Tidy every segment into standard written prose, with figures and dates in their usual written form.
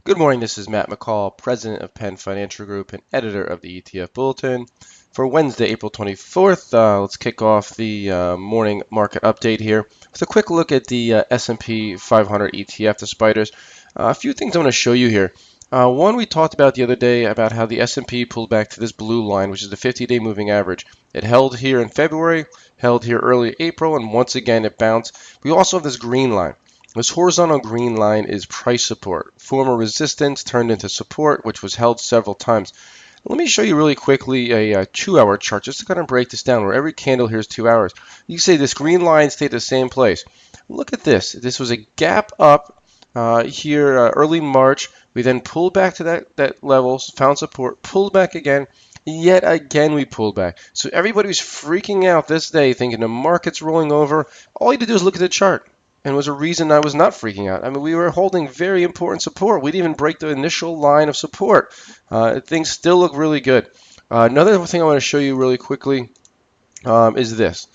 Good morning, this is Matt McCall, President of Penn Financial Group and editor of the ETF Bulletin. For Wednesday, April 24th, let's kick off the morning market update here with a quick look at the S&P 500 ETF, the spiders. A few things I want to show you here. One, we talked about the other day about how the S&P pulled back to this blue line, which is the 50-day moving average. It held here in February, held here early April, and once again it bounced. We also have this green line. This horizontal green line is price support. Former resistance turned into support, which was held several times. Let me show you really quickly a 2-hour chart just to kind of break this down where every candle here is 2 hours. You see this green line stayed the same place. Look at this. This was a gap up here early March. We then pulled back to that level, found support, pulled back again. Yet again, we pulled back. So everybody was freaking out this day thinking the market's rolling over. All you had to do is look at the chart. And was a reason I was not freaking out. I mean, we were holding very important support. We didn't even break the initial line of support. Things still look really good. Another thing I want to show you really quickly is this.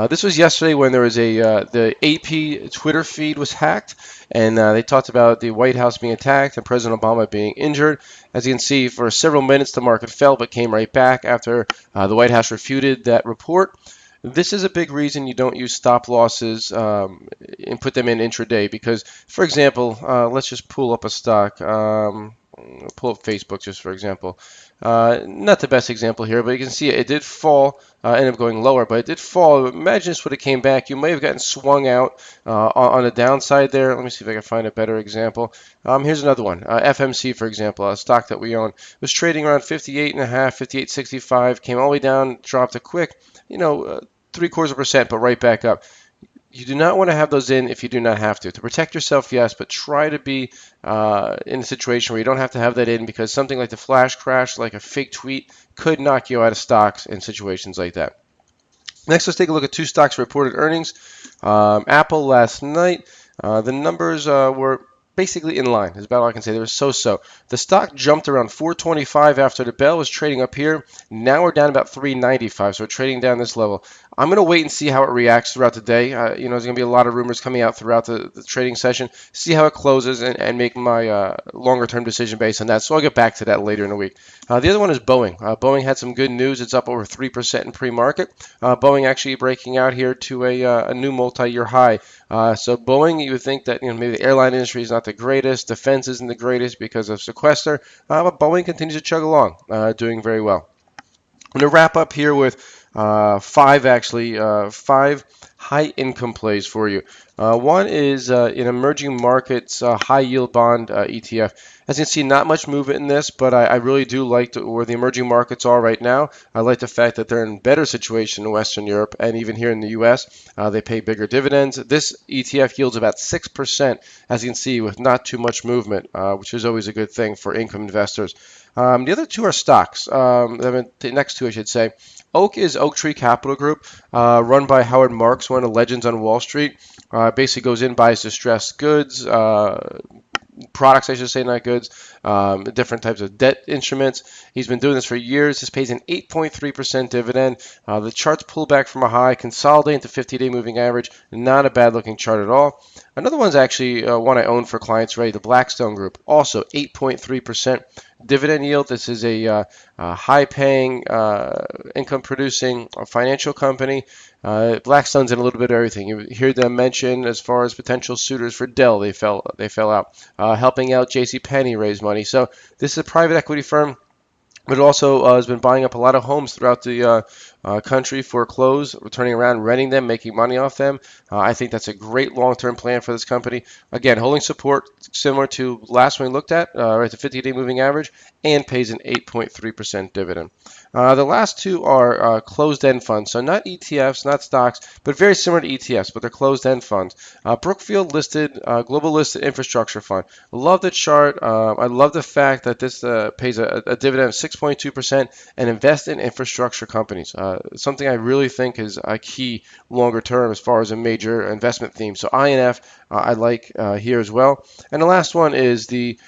This was yesterday when there was the AP Twitter feed was hacked, and they talked about the White House being attacked and President Obama being injured. As you can see, for several minutes the market fell, but came right back after the White House refuted that report. This is a big reason you don't use stop losses and put them in intraday because, for example, let's just pull up a stock. Pull up Facebook just for example. Not the best example here, but you can see it did fall, ended up going lower, but it did fall. Imagine this would have came back. You may have gotten swung out on the downside there. Let me see if I can find a better example. Here's another one. FMC, for example, a stock that we own, was trading around 58.5, 58.65, came all the way down, dropped a quick, 0.75%, but right back up. You do not want to have those in if you do not have to. To protect yourself, yes, but try to be in a situation where you don't have to have that in because something like the flash crash, like a fake tweet, could knock you out of stocks in situations like that. Next, let's take a look at two stocks reported earnings. Apple last night, the numbers were basically in line. Is about all I can say. They were so-so. The stock jumped around 425 after the bell, was trading up here. Now we're down about 395, so we're trading down this level. I'm going to wait and see how it reacts throughout the day. There's going to be a lot of rumors coming out throughout the trading session. See how it closes and make my longer-term decision based on that. So I'll get back to that later in the week. The other one is Boeing. Boeing had some good news. It's up over 3% in pre-market. Boeing actually breaking out here to a new multi-year high. So Boeing, you would think that maybe the airline industry is not the greatest, defense isn't the greatest because of sequester, but Boeing continues to chug along, doing very well. I'm going to wrap up here with five high income plays for you. One is in emerging markets high yield bond ETF. As you can see, not much movement in this, but I really do like where the emerging markets are right now. I like the fact that they're in better situation in Western Europe and even here in the U.S. They pay bigger dividends. This ETF yields about 6%, as you can see, with not too much movement, which is always a good thing for income investors. The other two are stocks. The next two, I should say. Oak is Oak Tree Capital Group, run by Howard Marks, one of the legends on Wall Street. Basically goes in, buys distressed goods, products, I should say, not goods, different types of debt instruments. He's been doing this for years. This pays an 8.3% dividend. The charts pull back from a high, consolidate into 50-day moving average. Not a bad looking chart at all. Another one's actually one I own for clients already, the Blackstone Group. Also 8.3% dividend yield. This is a high-paying, income-producing financial company. Blackstone's in a little bit of everything. You hear them mention as far as potential suitors for Dell. They fell out. Helping out JCPenney raise money. So this is a private equity firm, but it also has been buying up a lot of homes throughout the country, foreclosed, turning around, renting them, making money off them. I think that's a great long-term plan for this company. Again, holding support similar to last one we looked at, right, the 50-day moving average, and pays an 8.3% dividend. The last two are closed-end funds, so not ETFs, not stocks, but very similar to ETFs, but they're closed-end funds. Brookfield listed, global listed infrastructure fund. Love the chart. I love the fact that this pays a dividend of 6.2% and invest in infrastructure companies. Something I really think is a key longer term as far as a major investment theme. So INF I like here as well. And the last one is the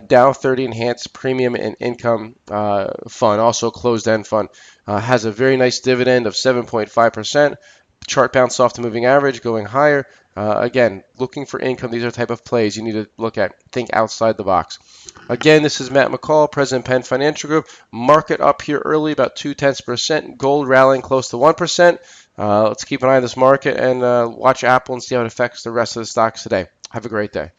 Dow 30 Enhanced Premium and Income Fund, also closed-end fund. Has a very nice dividend of 7.5%. The chart bounced off the moving average, going higher. Again, looking for income. These are the type of plays you need to look at. Think outside the box. Again, this is Matt McCall, President Penn Financial Group. Market up here early, about 0.2%. Gold rallying close to 1%. Let's keep an eye on this market and watch Apple and see how it affects the rest of the stocks today. Have a great day.